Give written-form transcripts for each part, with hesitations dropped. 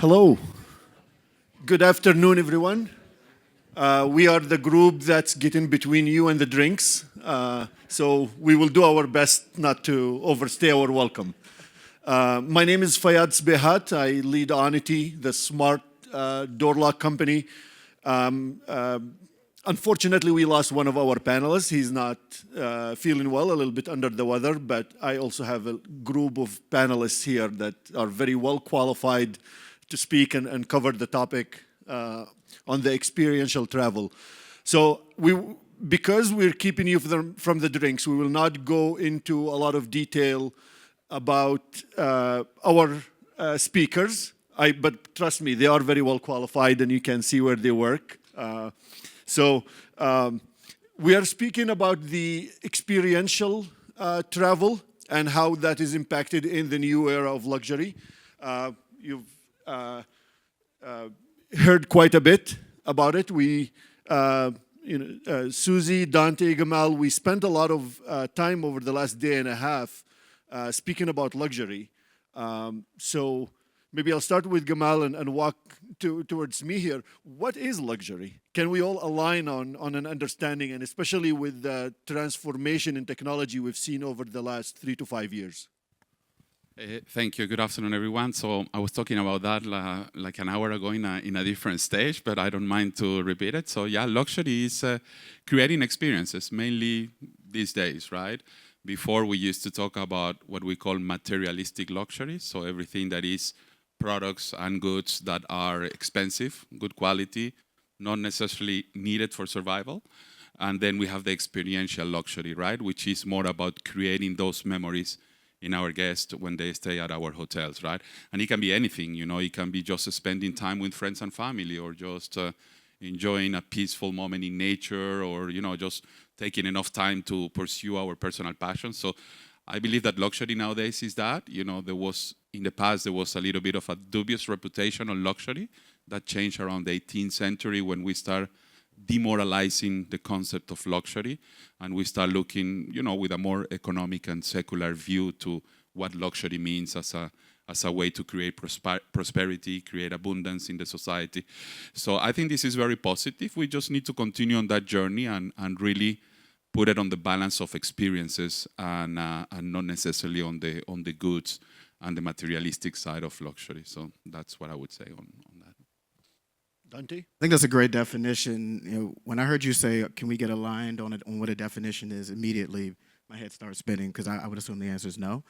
Hello. Good afternoon, everyone. We are the group that's getting between you and the drinks. So we will do our best not to overstay our welcome. My name is Fayyad Sbaihat. I lead Onity, the smart door lock company. Unfortunately, we lost one of our panelists. He's not feeling well, a little bit under the weather, but I also have a group of panelists here that are very well qualified to speak and cover the topic on the experiential travel. So because we're keeping you from the drinks, we will not go into a lot of detail about our speakers. But trust me, they are very well qualified and you can see where they work. So we are speaking about the experiential travel and how that is impacted in the new era of luxury. You've heard quite a bit about it. Susie, Donte, Gamal, we spent a lot of time over the last day and a half speaking about luxury. So maybe I'll start with Gamal and walk towards me here. What is luxury? Can we all align on an understanding, and especially with the transformation in technology we've seen over the last 3 to 5 years? Thank you. Good afternoon, everyone. So I was talking about that like an hour ago in a different stage, but I don't mind to repeat it. So yeah, luxury is creating experiences, mainly these days, right? Before we used to talk about what we call materialistic luxury, so everything that is products and goods that are expensive, good quality, not necessarily needed for survival. And then we have the experiential luxury, right? Which is more about creating those memories in our guests when they stay at our hotels, right? And it can be anything, it can be just spending time with friends and family, or just enjoying a peaceful moment in nature, or, just taking enough time to pursue our personal passions. So I believe that luxury nowadays is that, in the past, there was a little bit of a dubious reputation on luxury that changed around the 18th century when we start demoralizing the concept of luxury, and we start looking, with a more economic and secular view to what luxury means as a way to create prosperity, create abundance in the society. So I think this is very positive. We just need to continue on that journey and really put it on the balance of experiences and not necessarily on the goods and the materialistic side of luxury. So that's what I would say on that. Donte? I think that's a great definition. When I heard you say, "Can we get aligned on what a definition is?" immediately my head starts spinning, because I would assume the answer is no.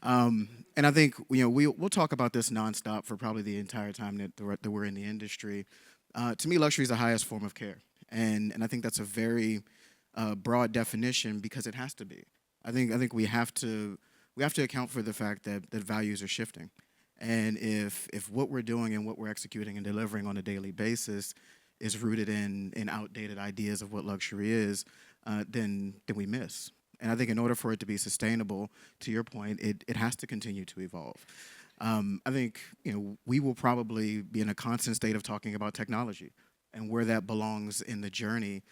And I think we'll talk about this nonstop for probably the entire time that we're in the industry. To me, luxury is the highest form of care, and I think that's a very broad definition, because it has to be. I think we have to account for the fact that values are shifting. And if what we're doing and what we're executing and delivering on a daily basis is rooted in outdated ideas of what luxury is, then we miss. And I think in order for it to be sustainable, to your point, it has to continue to evolve. I think we will probably be in a constant state of talking about technology and where that belongs in the journey.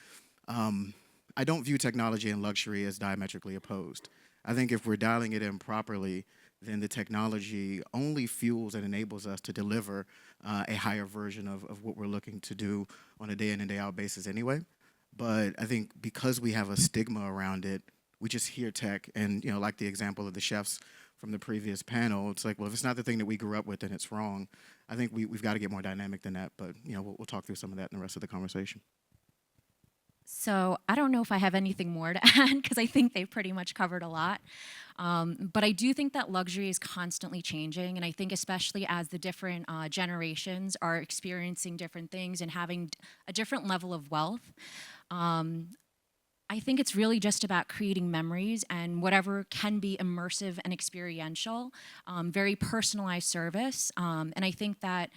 I don't view technology and luxury as diametrically opposed. I think if we're dialing it in properly, then the technology only fuels and enables us to deliver a higher version of what we're looking to do on a day in and day out basis anyway. But I think because we have a stigma around it, we just hear tech, and like the example of the chefs from the previous panel, it's like, well, if it's not the thing that we grew up with, then it's wrong. I think we've got to get more dynamic than that, but we'll talk through some of that in the rest of the conversation. So I don't know if I have anything more to add, because I think they pretty much covered a lot. But I do think that luxury is constantly changing. And I think especially as the different generations are experiencing different things and having a different level of wealth, I think it's really just about creating memories and whatever can be immersive and experiential, very personalized service. And I think that,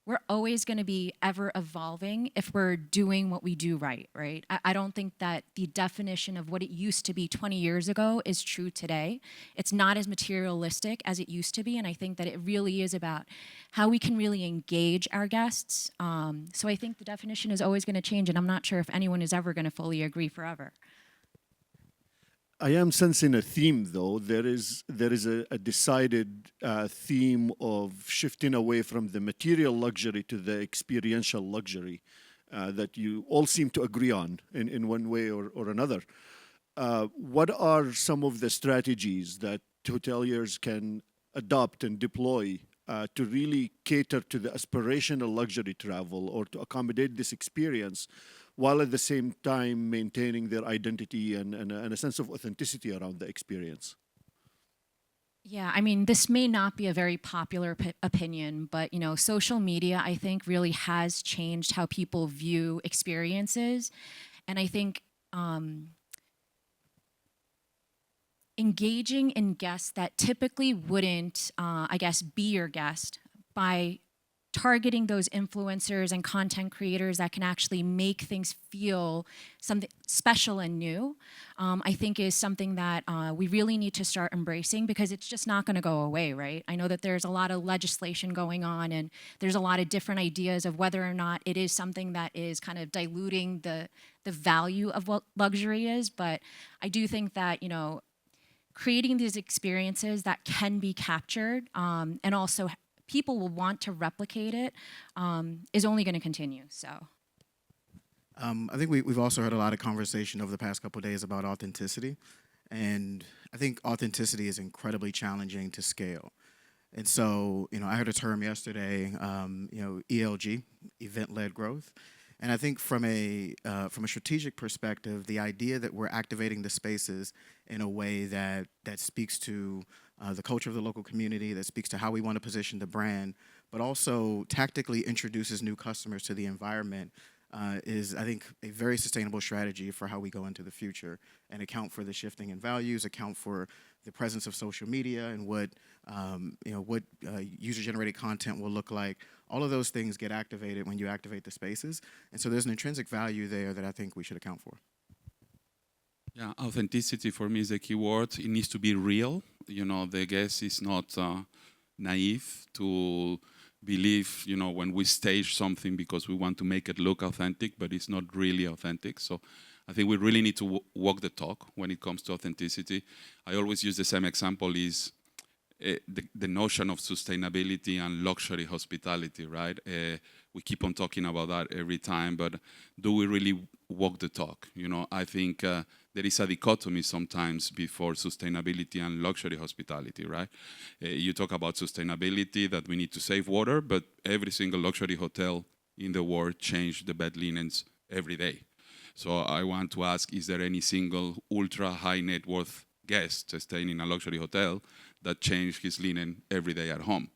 we're always going to be ever evolving if we're doing what we do right? I don't think that the definition of what it used to be 20 years ago is true today. It's not as materialistic as it used to be, and I think that it really is about how we can really engage our guests. So I think the definition is always going to change, and I'm not sure if anyone is ever going to fully agree forever. I am sensing a theme, though. There is a decided theme of shifting away from the material luxury to the experiential luxury that you all seem to agree on in one way or another. What are some of the strategies that hoteliers can adopt and deploy to really cater to the aspirational luxury travel or to accommodate this experience while at the same time maintaining their identity and a sense of authenticity around the experience? Yeah, I mean, this may not be a very popular opinion, but social media, I think, really has changed how people view experiences, and I think engaging in guests that typically wouldn't, I guess, be your guest by targeting those influencers and content creators that can actually make things feel something special and new, I think is something that we really need to start embracing, because it's just not going to go away, right? I know that there's a lot of legislation going on, and there's a lot of different ideas of whether or not it is something that is kind of diluting the value of what luxury is. But I do think that, creating these experiences that can be captured, and also people will want to replicate it, is only going to continue. So, I think we've also heard a lot of conversation over the past couple of days about authenticity, and I think authenticity is incredibly challenging to scale. And so, I heard a term yesterday, ELG, event-led growth. And I think from a strategic perspective, the idea that we're activating the spaces in a way that speaks to the culture of the local community, that speaks to how we want to position the brand, but also tactically introduces new customers to the environment, is, I think, a very sustainable strategy for how we go into the future and account for the shifting in values, account for the presence of social media and what user-generated content will look like. All of those things get activated when you activate the spaces. And so there's an intrinsic value there that I think we should account for. Yeah, authenticity for me is the key word. It needs to be real. The guest is not naive to believe, when we stage something because we want to make it look authentic, but it's not really authentic. So I think we really need to walk the talk when it comes to authenticity. I always use the same example is the notion of sustainability and luxury hospitality, right? We keep on talking about that every time, but do we really walk the talk? I think there is a dichotomy sometimes before sustainability and luxury hospitality, right? You talk about sustainability, that we need to save water, but every single luxury hotel in the world change the bed linens every day. So I want to ask, is there any single ultra high net worth guest staying in a luxury hotel that changed his linen every day at home?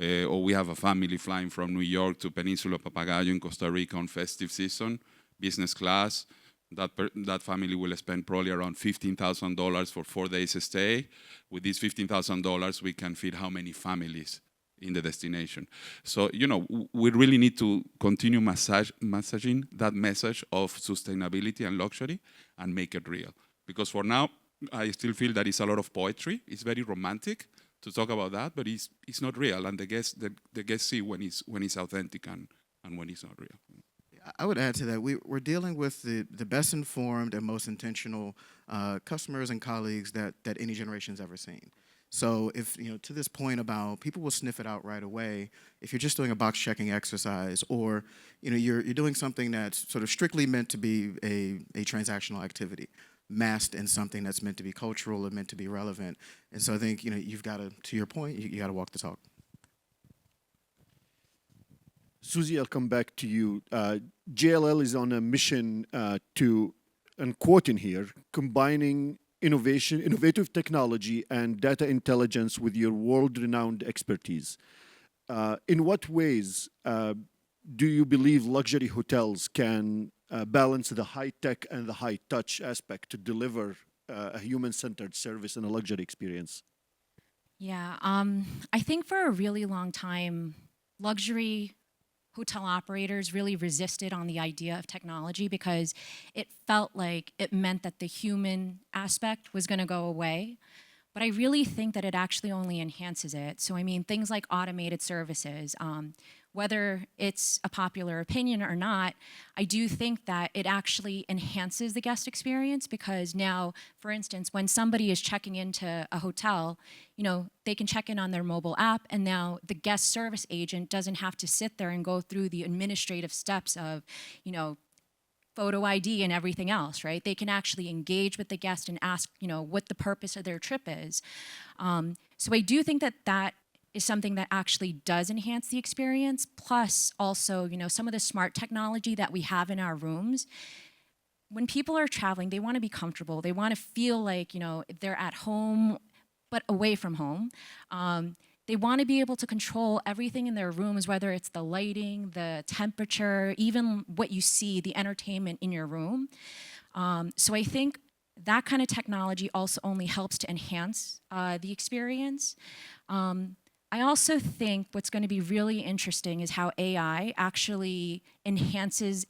Or we have a family flying from New York to Peninsula Papagayo in Costa Rica on festive season, business class. That family will spend probably around $15,000 for 4 days stay. With these $15,000, we can feed how many families in the destination? So, we really need to continue massaging that message of sustainability and luxury and make it real. Because for now, I still feel that it's a lot of poetry. It's very romantic to talk about that, but it's not real, and the guests see when it's authentic and when it's not real. I would add to that, we're dealing with the best informed and most intentional customers and colleagues that any generation's ever seen. So if, to this point about people will sniff it out right away, if you're just doing a box checking exercise, or, you're doing something that's sort of strictly meant to be a transactional activity, masked in something that's meant to be cultural and meant to be relevant. And so I think, you've got to your point, you got to walk the talk. Susie, I'll come back to you. JLL is on a mission to, and quoting here, combining innovative technology and data intelligence with your world-renowned expertise. In what ways do you believe luxury hotels can balance the high-tech and the high-touch aspect to deliver a human-centered service and a luxury experience? Yeah, I think for a really long time, luxury hotel operators really resisted on the idea of technology because it felt like it meant that the human aspect was going to go away. but I really think that it actually only enhances it. So, I mean, things like automated services, whether it's a popular opinion or not, I do think that it actually enhances the guest experience because now, for instance, when somebody is checking into a hotel, you know, they can check in on their mobile app, and now the guest service agent doesn't have to sit there and go through the administrative steps of, you know, photo ID and everything else, right? They can actually engage with the guest and ask, you know, what the purpose of their trip is. So I do think that that is something that actually does enhance the experience. Plus, also, you know, some of the smart technology that we have in our rooms. When people are traveling, they want to be comfortable. They want to feel like, you know, they're at home, but away from home. They want to be able to control everything in their rooms, whether it's the lighting, the temperature, even what you see, the entertainment in your room. So I think that kind of technology also only helps to enhance the experience. I also think what's going to be really interesting is how AI actually enhances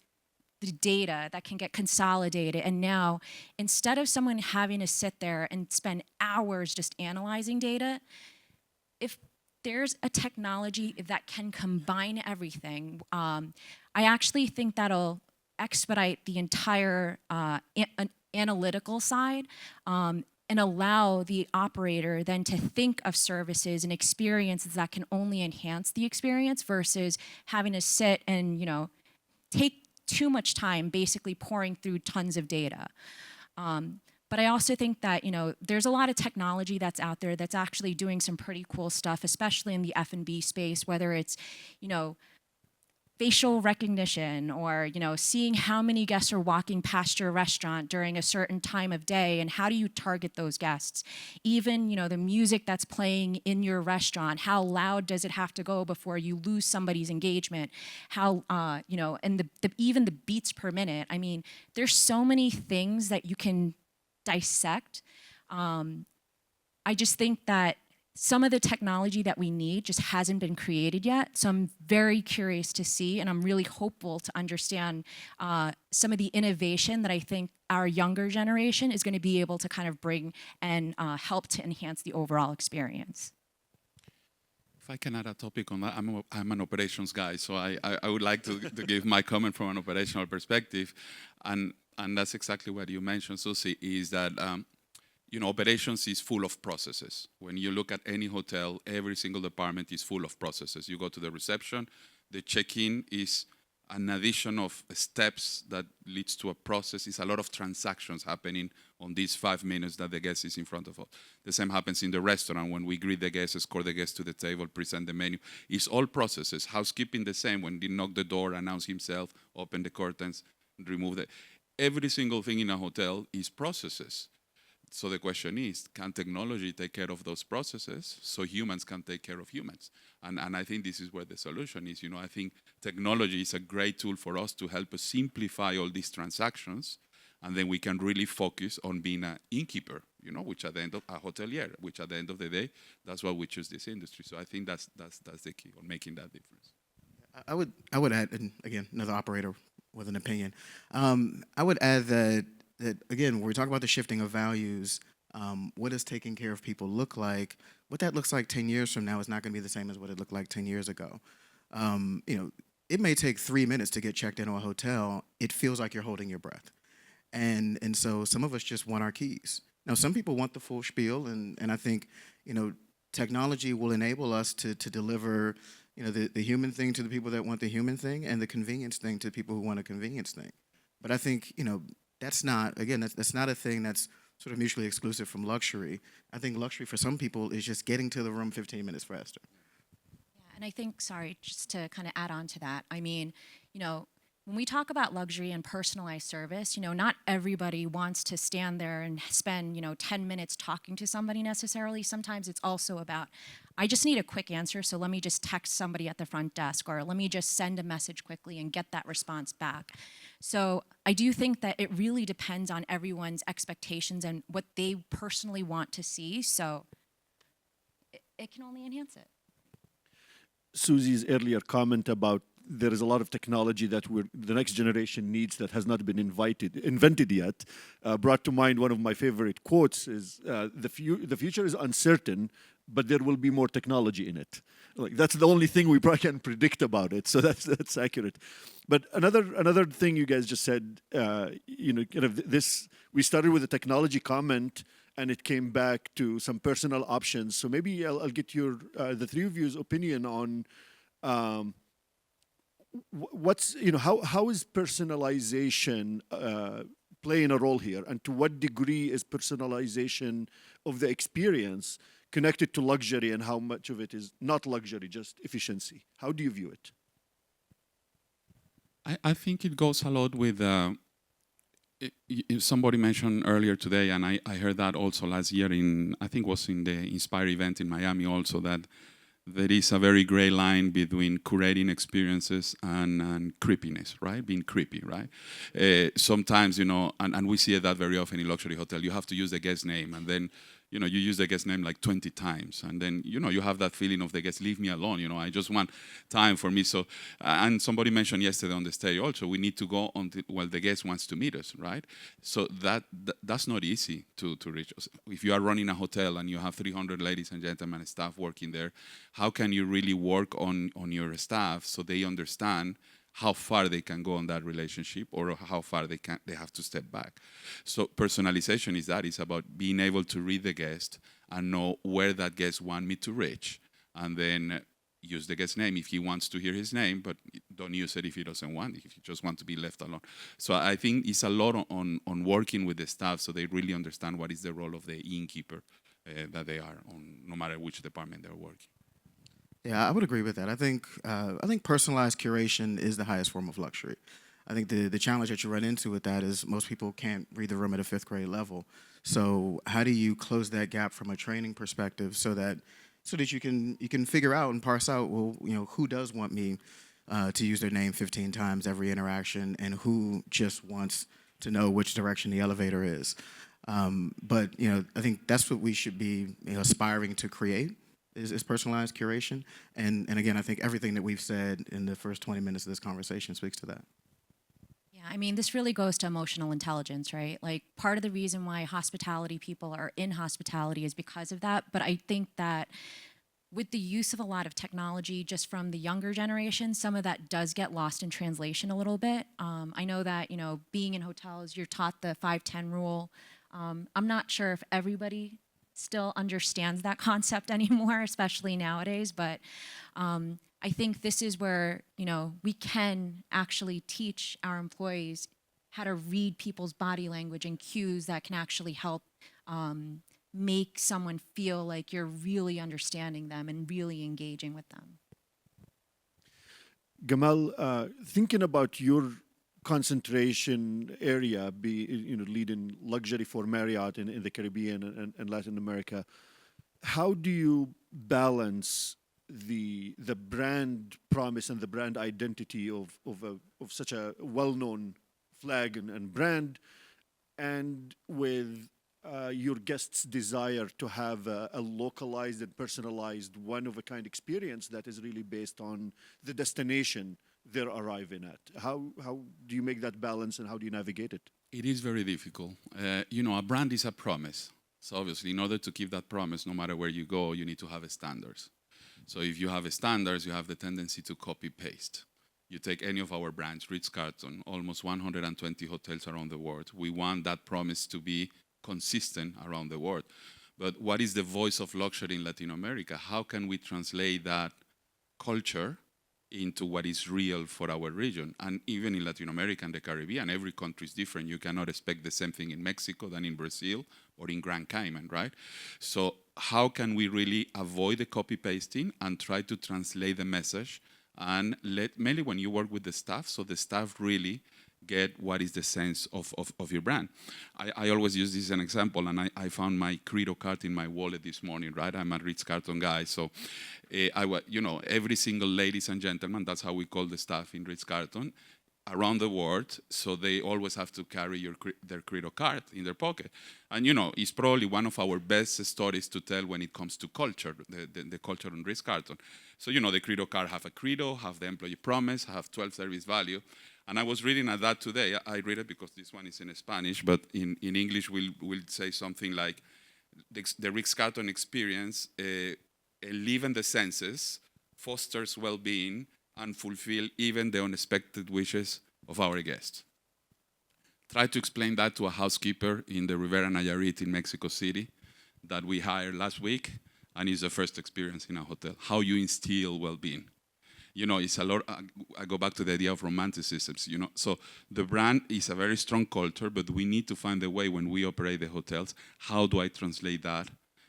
the data that can get consolidated. And now, instead of someone having to sit there and spend hours just analyzing data, if there's a technology that can combine everything, I actually think that'll expedite the entire analytical side and allow the operator then to think of services and experiences that can only enhance the experience versus having to sit and, you know, take too much time basically pouring through tons of data. But I also think that, you know, there's a lot of technology that's out there that's actually doing some pretty cool stuff, especially in the F&B space, whether it's, you know, facial recognition or, you know, seeing how many guests are walking past your restaurant during a certain time of day and how do you target those guests. Even, you know, the music that's playing in your restaurant, how loud does it have to go before you lose somebody's engagement? How, you know, and even the beats per minute. I mean, there's so many things that you can dissect. I just think that some of the technology that we need just hasn't been created yet. So I'm very curious to see, and I'm really hopeful to understand some of the innovation that I think our younger generation is going to be able to kind of bring and help to enhance the overall experience. If I can add a topic on that, I'm an operations guy, so I would like to give my comment from an operational perspective. And that's exactly what you mentioned, Susie, is that you know, operations is full of processes. When you look at any hotel, every single department is full of processes. You go to the reception, the check-in is an addition of steps that leads to a process. It's a lot of transactions happening on these 5 minutes that the guest is in front of us. The same happens in the restaurant when we greet the guests, escort the guests to the table, present the menu. It's all processes. Housekeeping the same, when they knock the door, announce himself, open the curtains, remove the... Every single thing in a hotel is processes. So the question is, can technology take care of those processes so humans can take care of humans? And I think this is where the solution is. You know, I think technology is a great tool for us to help us simplify all these transactions, and then we can really focus on being an innkeeper, you know, which at the end of a hotelier, which at the end of the day, that's why we choose this industry. So I think that's the key on making that difference. I would add, and again, another operator with an opinion. I would add that again, when we talk about the shifting of values, what does taking care of people look like? What that looks like 10 years from now is not going to be the same as what it looked like 10 years ago. You know, it may take 3 minutes to get checked into a hotel. It feels like you're holding your breath. And so some of us just want our keys. Now, some people want the full spiel, and I think, you know, technology will enable us to deliver, you know, the human thing to the people that want the human thing and the convenience thing to people who want a convenience thing. But I think, you know, that's not, again, that's not a thing that's sort of mutually exclusive from luxury. I think luxury for some people is just getting to the room 15 minutes faster. Yeah, and I think, sorry, just to kind of add on to that, I mean, you know, when we talk about luxury and personalized service, you know, not everybody wants to stand there and spend, you know, 10 minutes talking to somebody necessarily. Sometimes it's also about, I just need a quick answer, so let me just text somebody at the front desk, or let me just send a message quickly and get that response back. So I do think that it really depends on everyone's expectations and what they personally want to see. So it can only enhance it. Susie's earlier comment about there is a lot of technology that the next generation needs that has not been invented yet. Brought to mind one of my favorite quotes is, the future is uncertain, but there will be more technology in it. Like, that's the only thing we probably can predict about it. So that's accurate. But another thing you guys just said, kind of this, we started with a technology comment, and it came back to some personal options. So maybe I'll get the three of you's opinion on what's, how is personalization playing a role here, and to what degree is personalization of the experience connected to luxury, and how much of it is not luxury, just efficiency? How do you view it? I think it goes a lot with, somebody mentioned earlier today, and I heard that also last year I think was in the Inspire event in Miami also, that there is a very gray line between curating experiences and creepiness, right? Being creepy, right? Sometimes, and we see that very often in luxury hotel, you have to use the guest name, and then you use the guest name like 20 times. And then, you have that feeling of the guest, leave me alone. I just want time for me. So, and somebody mentioned yesterday on the stage also, we need to go until, the guest wants to meet us, right? So that's not easy to reach us. If you are running a hotel and you have 300 ladies and gentlemen staff working there, how can you really work on your staff so they understand how far they can go on that relationship, or how far they have to step back? So personalization is about being able to read the guest and know where that guest wants me to reach, and then use the guest name if he wants to hear his name, but don't use it if he doesn't want, if you just want to be left alone. So I think it's a lot on working with the staff so they really understand what is the role of the innkeeper that they are on, no matter which department they're working. Yeah, I would agree with that. I think personalized curation is the highest form of luxury. I think the challenge that you run into with that is most people can't read the room at a 5th grade level. So how do you close that gap from a training perspective so that you can figure out and parse out, well, who does want me to use their name 15 times every interaction, and who just wants to know which direction the elevator is. But I think that's what we should be aspiring to create. Is personalized curation. And again, I think everything that we've said in the first 20 minutes of this conversation speaks to that. Yeah, I mean, this really goes to emotional intelligence, right? Like, part of the reason why hospitality people are in hospitality is because of that. But I think that with the use of a lot of technology just from the younger generation, some of that does get lost in translation a little bit. I know that, being in hotels, you're taught the 5-10 rule. I'm not sure if everybody still understands that concept anymore, especially nowadays. But I think this is where, we can actually teach our employees how to read people's body language and cues that can actually help make someone feel like you're really understanding them and really engaging with them. Gamal, thinking about your concentration area, leading luxury for Marriott in the Caribbean and Latin America, how do you balance the brand promise and the brand identity of such a well-known flag and brand, and with your guests' desire to have a localized and personalized, one-of-a-kind experience that is really based on the destination they're arriving at? How do you make that balance, and how do you navigate it? It is very difficult. A brand is a promise. So obviously, in order to keep that promise, no matter where you go, you need to have standards. So if you have standards, you have the tendency to copy-paste. You take any of our brands, Ritz-Carlton, almost 120 hotels around the world. We want that promise to be consistent around the world. But what is the voice of luxury in Latin America? How can we translate that culture into what is real for our region? And even in Latin America and the Caribbean, every country is different. You cannot expect the same thing in Mexico than in Brazil or in Grand Cayman, right? So how can we really avoid the copy-pasting and try to translate the message, and mainly when you work with the staff, so the staff really get what is the sense of your brand. I always use this as an example, and I found my Credo card in my wallet this morning, right? I'm a Ritz-Carlton guy, so every single ladies and gentlemen, that's how we call the staff in Ritz-Carlton, around the world, so they always have to carry their Credo card in their pocket. And it's probably one of our best stories to tell when it comes to culture, the culture on Ritz-Carlton. So the Credo card have a Credo, have the employee promise, have 12 service value. And I was reading at that today. I read it because this one is in Spanish, but in English we'll say something like the Ritz-Carlton experience, enliven the senses, fosters well-being, and fulfill even the unexpected wishes of our guests. Try to explain that to a housekeeper in the Rivera Nayarit in Mexico City that we hired last week, and it's the first experience in a hotel. How you instill well-being. It's a lot. I go back to the idea of romanticism. So the brand is a very strong culture, but we need to find a way when we operate the hotels. How do I translate that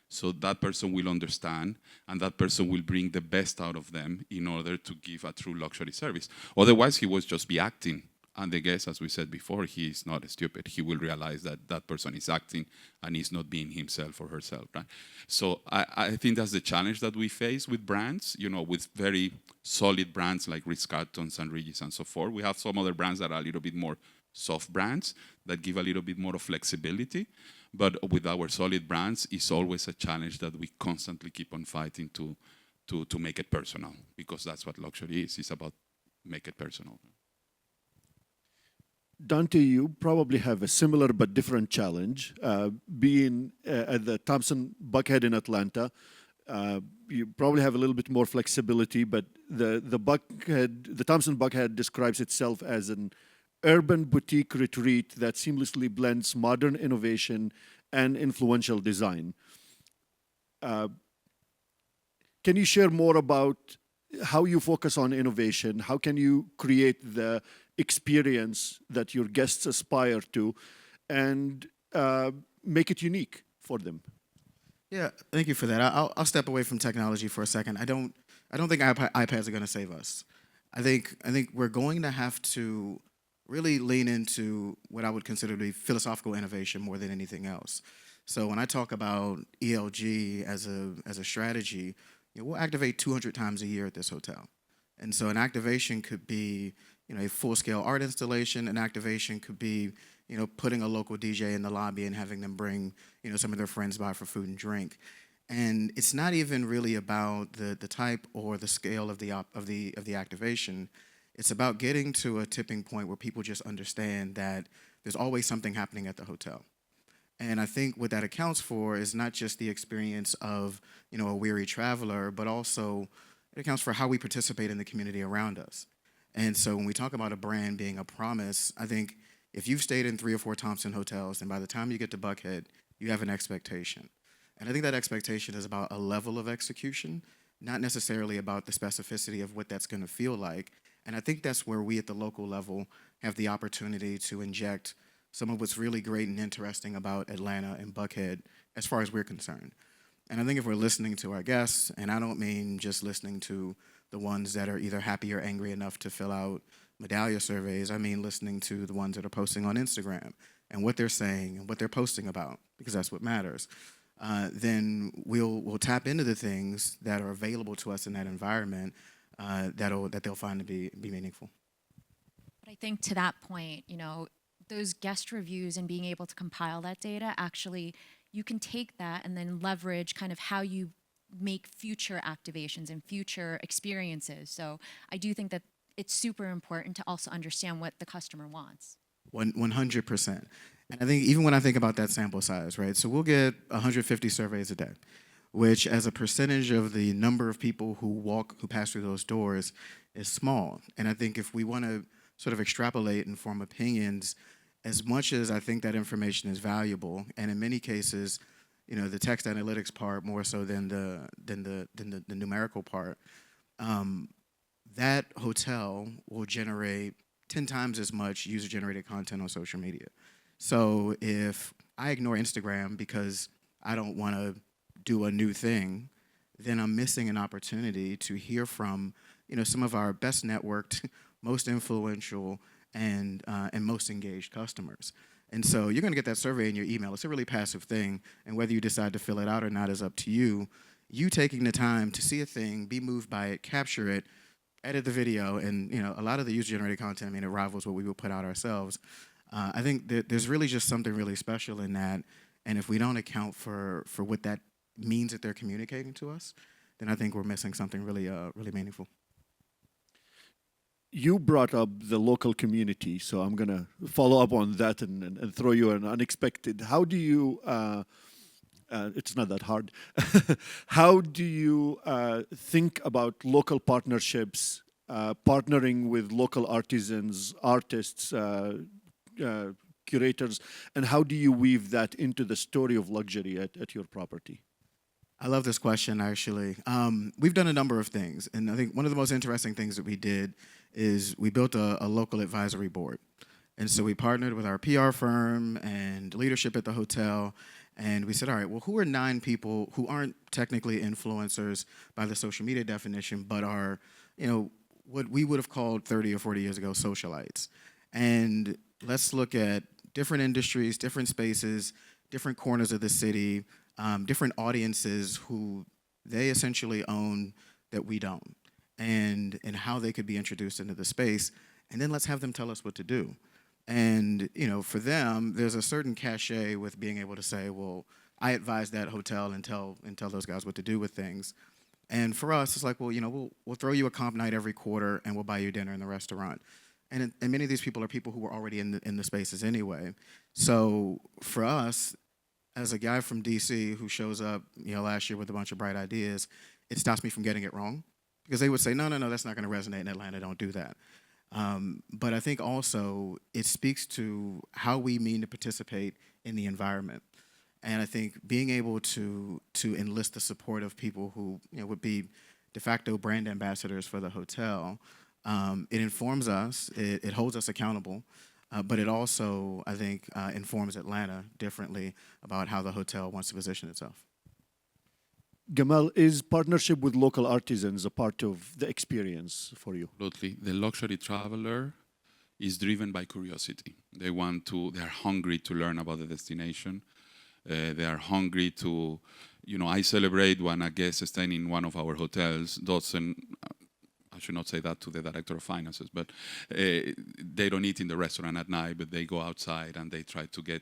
so that person will understand and that person will bring the best out of them in order to give a true luxury service? Otherwise, he would just be acting. And the guest, as we said before, he is not stupid. He will realize that that person is acting and is not being himself or herself, right? So I think that's the challenge that we face with brands, with very solid brands like Ritz-Carlton, and Regis, and so forth. We have some other brands that are a little bit more soft brands that give a little bit more of flexibility. But with our solid brands, it's always a challenge that we constantly keep on fighting to make it personal, because that's what luxury is. It's about make it personal. Donte, you probably have a similar but different challenge. Being at the Thompson Buckhead in Atlanta, you probably have a little bit more flexibility, but the Thompson Buckhead describes itself as an urban boutique retreat that seamlessly blends modern innovation and influential design. Can you share more about how you focus on innovation? How can you create the experience that your guests aspire to and make it unique for them? Yeah, thank you for that. I'll step away from technology for a second. I don't think iPads are going to save us. I think we're going to have to really lean into what I would consider to be philosophical innovation more than anything else. So when I talk about ELG as a strategy, we'll activate 200 times a year at this hotel. And so an activation could be, a full-scale art installation. An activation could be, putting a local DJ in the lobby and having them bring, some of their friends by for food and drink. And it's not even really about the type or the scale of the activation. It's about getting to a tipping point where people just understand that there's always something happening at the hotel. And I think what that accounts for is not just the experience of, a weary traveler, but also it accounts for how we participate in the community around us. And so when we talk about a brand being a promise, I think if you've stayed in 3 or 4 Thompson hotels, and by the time you get to Buckhead, you have an expectation. And I think that expectation is about a level of execution, not necessarily about the specificity of what that's going to feel like. And I think that's where we at the local level have the opportunity to inject some of what's really great and interesting about Atlanta and Buckhead as far as we're concerned. And I think if we're listening to our guests, and I don't mean just listening to the ones that are either happy or angry enough to fill out medallia surveys, I mean listening to the ones that are posting on Instagram and what they're saying and what they're posting about, because that's what matters. Then we'll tap into the things that are available to us in that environment that they'll find to be meaningful. But I think to that point, those guest reviews and being able to compile that data, actually, you can take that and then leverage kind of how you make future activations and future experiences. So I do think that it's super important to also understand what the customer wants. 100%. And I think even when I think about that sample size, right? So we'll get 150 surveys a day, which as a percentage of the number of people who pass through those doors is small. And I think if we want to sort of extrapolate and form opinions, as much as I think that information is valuable, and in many cases, the text analytics part more so than the numerical part, that hotel will generate 10 times as much user-generated content on social media. So if I ignore Instagram because I don't want to do a new thing, then I'm missing an opportunity to hear from, some of our best networked, most influential, and most engaged customers. And so you're going to get that survey in your email. It's a really passive thing, and whether you decide to fill it out or not is up to you. You taking the time to see a thing, be moved by it, capture it, edit the video, and a lot of the user-generated content, I mean, it rivals what we would put out ourselves. I think that there's really just something really special in that, and if we don't account for what that means that they're communicating to us, then I think we're missing something really really meaningful. You brought up the local community, so I'm gonna follow up on that and throw you an unexpected. How do you? It's not that hard. How do you think about local partnerships, partnering with local artisans, artists, curators, and how do you weave that into the story of luxury at your property? I love this question, actually. We've done a number of things, and I think one of the most interesting things that we did is we built a local advisory board. And so we partnered with our PR firm and leadership at the hotel, and we said, all right, well, who are 9 people who aren't technically influencers by the social media definition, but are, what we would have called 30 or 40 years ago socialites? And let's look at different industries, different spaces, different corners of the city, different audiences who they essentially own that we don't, and how they could be introduced into the space, and then let's have them tell us what to do. And for them, there's a certain cachet with being able to say, well, I advise that hotel and tell those guys what to do with things. And for us, it's like, well, we'll throw you a comp night every quarter, and we'll buy you dinner in the restaurant. And many of these people are people who were already in the spaces anyway. So for us, as a guy from DC who shows up, last year with a bunch of bright ideas, it stops me from getting it wrong, because they would say, no, that's not going to resonate in Atlanta. Don't do that. But I think also it speaks to how we mean to participate in the environment. And I think being able to enlist the support of people who would be de facto brand ambassadors for the hotel, it informs us, it holds us accountable, but it also, I think, informs Atlanta differently about how the hotel wants to position itself. Gamal, is partnership with local artisans a part of the experience for you? Absolutely. The luxury traveler is driven by curiosity. They are hungry to learn about the destination. They are hungry to, I celebrate when a guest is staying in one of our hotels, doesn't, I should not say that to the director of finances, but they don't eat in the restaurant at night, but they go outside and they try to get,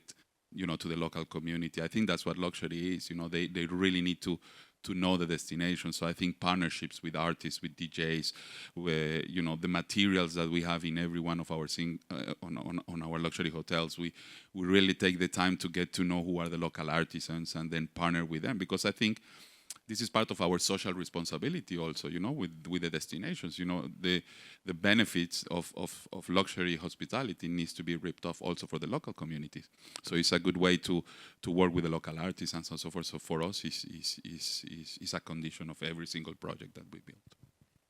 to the local community. I think that's what luxury is. They really need to know the destination. So I think partnerships with artists, with DJs, where, the materials that we have in every one of our on our luxury hotels, we really take the time to get to know who are the local artisans and then partner with them, because I think this is part of our social responsibility also, with the destinations. The benefits of luxury hospitality needs to be ripped off also for the local communities. So it's a good way to work with the local artisans and so forth. So for us, is a condition of every single project that we build.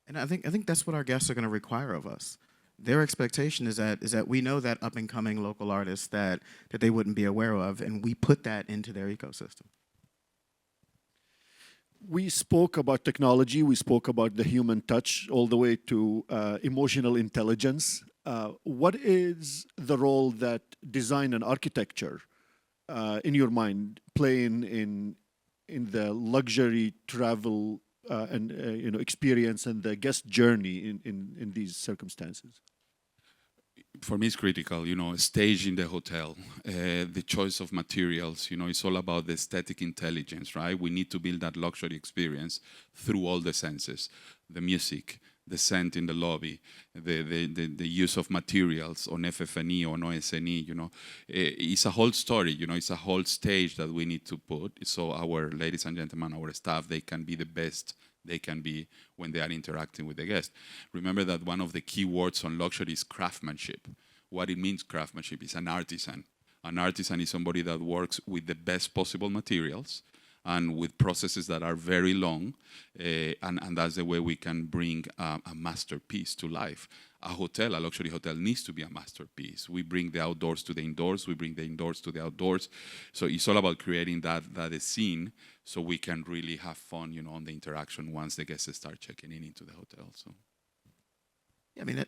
And I think that's what our guests are going to require of us. Their expectation is that we know that up and coming local artists that they wouldn't be aware of, and we put that into their ecosystem. We spoke about technology, we spoke about the human touch, all the way to emotional intelligence. What is the role that design and architecture, in your mind, play in the luxury travel and experience and the guest journey in these circumstances? For me, it's critical, stage in the hotel, the choice of materials, it's all about the aesthetic intelligence, right? We need to build that luxury experience through all the senses, the music, the scent in the lobby, the use of materials on FF&E, on OS&E, it's a whole story, it's a whole stage that we need to put. So our ladies and gentlemen, our staff, they can be the best they can be when they are interacting with the guest. Remember that one of the key words on luxury is craftsmanship. What it means, craftsmanship, is an artisan. An artisan is somebody that works with the best possible materials and with processes that are very long, and that's the way we can bring a masterpiece to life. A luxury hotel needs to be a masterpiece. We bring the outdoors to the indoors, we bring the indoors to the outdoors. So it's all about creating that scene so we can really have fun, on the interaction once the guests start checking into the hotel. So, yeah, I mean,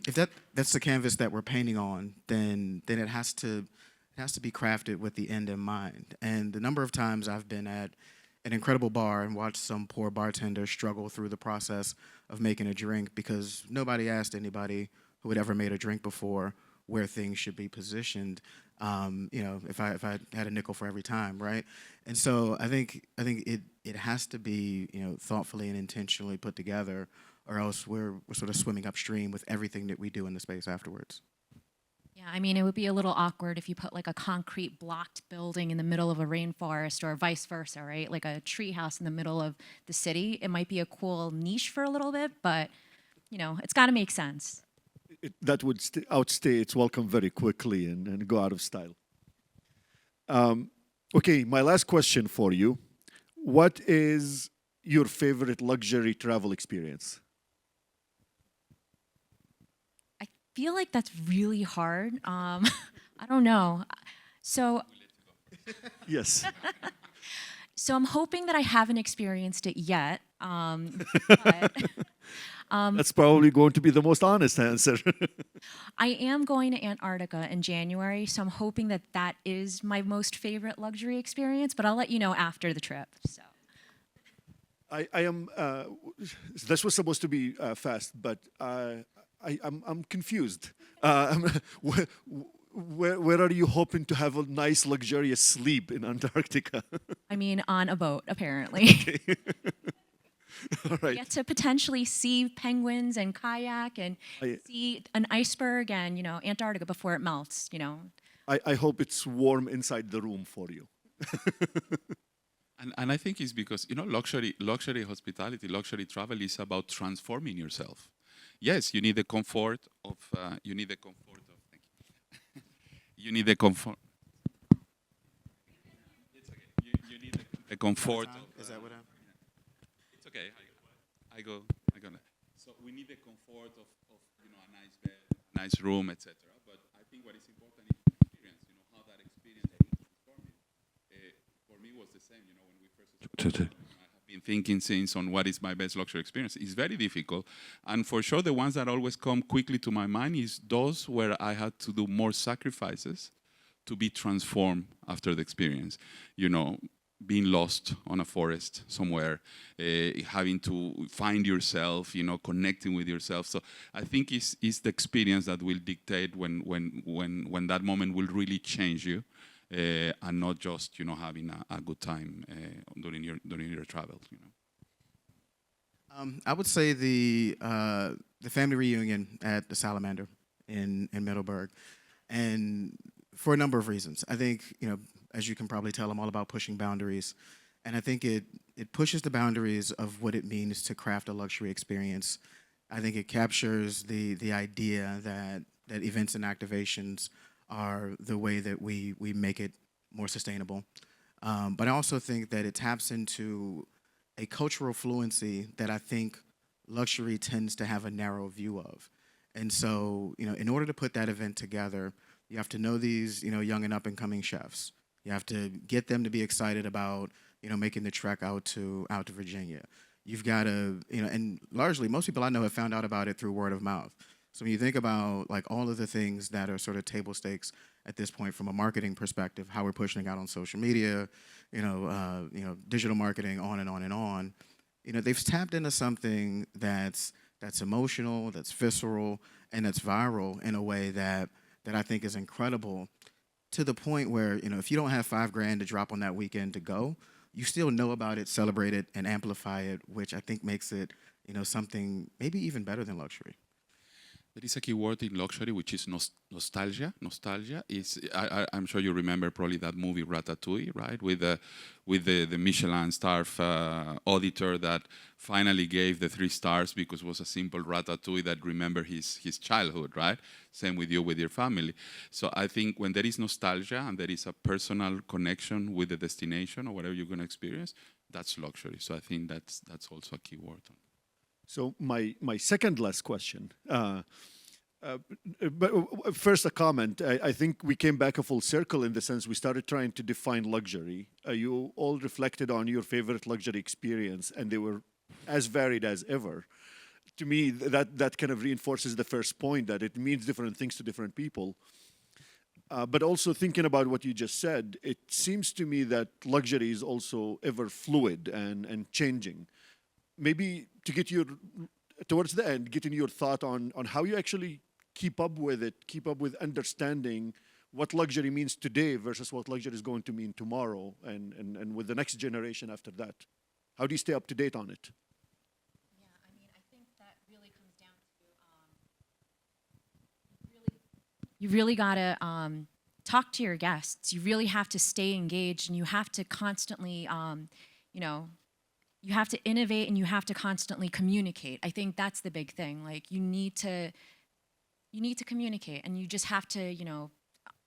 if that's the canvas that we're painting on, then it has to be crafted with the end in mind. And the number of times I've been at an incredible bar and watch some poor bartender struggle through the process of making a drink because nobody asked anybody who had ever made a drink before where things should be positioned. If I had a nickel for every time, right? And so I think it has to be thoughtfully and intentionally put together, or else we're sort of swimming upstream with everything that we do in the space afterwards. Yeah, I mean, it would be a little awkward if you put like a concrete blocked building in the middle of a rainforest or vice versa, right? Like a tree house in the middle of the city. It might be a cool niche for a little bit, but it's got to make sense. That would outstay its welcome very quickly and go out of style. Okay, my last question for you. What is your favorite luxury travel experience? I feel like that's really hard. I don't know. So, Yes. so I'm hoping that I haven't experienced it yet. But That's probably going to be the most honest answer. I am going to Antarctica in January, so I'm hoping that that is my most favorite luxury experience. But I'll let you know after the trip. So. I am. This was supposed to be fast, but I'm confused. Where are you hoping to have a nice, luxurious sleep in Antarctica? I mean, on a boat, apparently. All right. Get to potentially see penguins and kayak and I- see an iceberg and Antarctica before it melts. I hope it's warm inside the room for you. And I think it's because luxury hospitality, luxury travel is about transforming yourself. Yes, you need the comfort of thank you. You need the comfort. It's okay. You need the comfort. Is that what happened? It's okay. I go. So we need the comfort of a nice bed, nice room, etc. But I think what is important is the experience. How that experience will transform you. For me, it was the same. When we first. I have been thinking since on what is my best luxury experience. It's very difficult, and for sure, the ones that always come quickly to my mind is those where I had to do more sacrifices to be transformed after the experience. Being lost on a forest somewhere, having to find yourself, connecting with yourself. So I think it's the experience that will dictate when that moment will really change you, and not just having a good time during your travel. I would say the family reunion at the Salamander in Middleburg, and for a number of reasons. I think as you can probably tell, I'm all about pushing boundaries, and I think it pushes the boundaries of what it means to craft a luxury experience. I think it captures the idea that events and activations are the way that we make it more sustainable. But I also think that it taps into a cultural fluency that I think luxury tends to have a narrow view of. And so, in order to put that event together, you have to know these, young and up and coming chefs. You have to get them to be excited about, making the trek out to Virginia. You've got to, and largely most people I know have found out about it through word of mouth. So when you think about like all of the things that are sort of table stakes at this point from a marketing perspective, how we're pushing it out on social media, digital marketing, on and on and on, they've tapped into something that's emotional, that's visceral, and that's viral in a way that I think is incredible, to the point where, if you don't have $5,000 to drop on that weekend to go, you still know about it, celebrate it, and amplify it, which I think makes it, something maybe even better than luxury. There is a key word in luxury, which is nostalgia. Nostalgia is, I'm sure you remember probably that movie Ratatouille, right? With the Michelin star auditor that finally gave the 3 stars because it was a simple ratatouille that remembered his childhood, right? Same with you, with your family. So I think when there is nostalgia and there is a personal connection with the destination or whatever you're going to experience, that's luxury. So I think that's also a key word. So my second last question. But first, a comment. I think we came back a full circle in the sense we started trying to define luxury. You all reflected on your favorite luxury experience, and they were as varied as ever. To me, that kind of reinforces the first point that it means different things to different people. But also thinking about what you just said, it seems to me that luxury is also ever fluid and changing. Maybe to get your, towards the end, getting your thought on how you actually keep up with it, keep up with understanding what luxury means today versus what luxury is going to mean tomorrow and with the next generation after that. How do you stay up to date on it? Yeah, I mean, I think that really comes down to you really gotta talk to your guests. You really have to stay engaged, and you have to constantly, you know, you have to innovate and you have to constantly communicate. I think that's the big thing. Like you need to communicate, and you just have to, you know,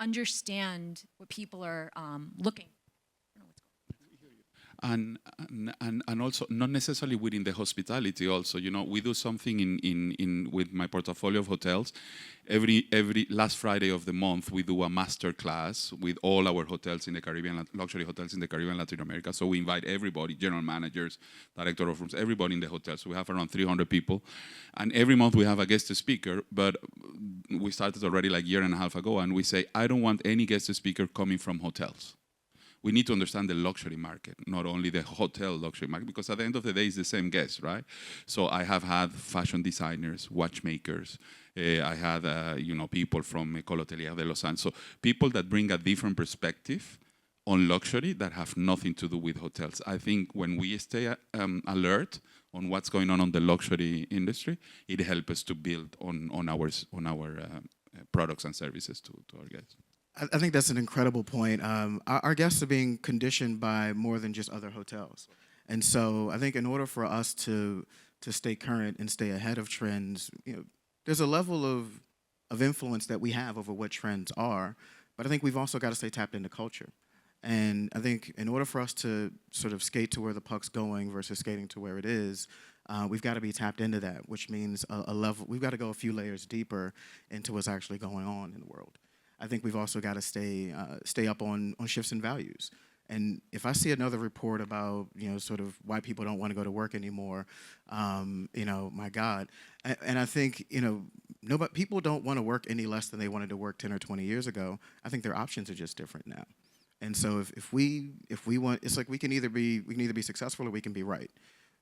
understand what people are looking. And also not necessarily within the hospitality. Also, you know, we do something in with my portfolio of hotels. Every last Friday of the month, we do a master class with all our hotels in the Caribbean, luxury hotels in the Caribbean, Latin America. So we invite everybody, general managers, director of rooms, everybody in the hotel. So we have around 300 people, and every month we have a guest speaker. But we started already like a year and a half ago, and we say, I don't want any guest speaker coming from hotels. We need to understand the luxury market, not only the hotel luxury market, because at the end of the day, it's the same guest, right? So I have had fashion designers, watchmakers. I had, you know, people from École Hôtelière de Lausanne. So people that bring a different perspective on luxury that have nothing to do with hotels. I think when we stay alert on what's going on the luxury industry, it helps us to build on our products and services to our guests. I think that's an incredible point. Our guests are being conditioned by more than just other hotels. And so I think in order for us to stay current and stay ahead of trends, you know, there's a level of influence that we have over what trends are, but I think we've also got to stay tapped into culture. And I think in order for us to sort of skate to where the puck's going versus skating to where it is, we've got to be tapped into that, which means a level, we've got to go a few layers deeper into what's actually going on in the world. I think we've also got to stay up on shifts in values. And if I see another report about, you know, sort of why people don't want to go to work anymore, you know, my God. And I think, you know, people don't want to work any less than they wanted to work 10 or 20 years ago. I think their options are just different now. And so if we want, it's like we can either be successful or we can be right.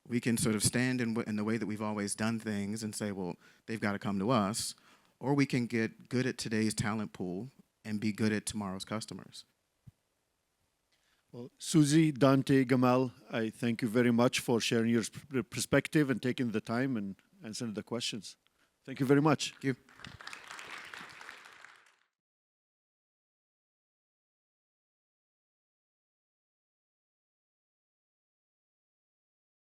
We can sort of stand in the way that we've always done things and say, well, they've got to come to us. Or we can get good at today's talent pool and be good at tomorrow's customers. Well, Susie, Donte, Gamal, I thank you very much for sharing your perspective and taking the time and answering the questions. Thank you very much. Thank you.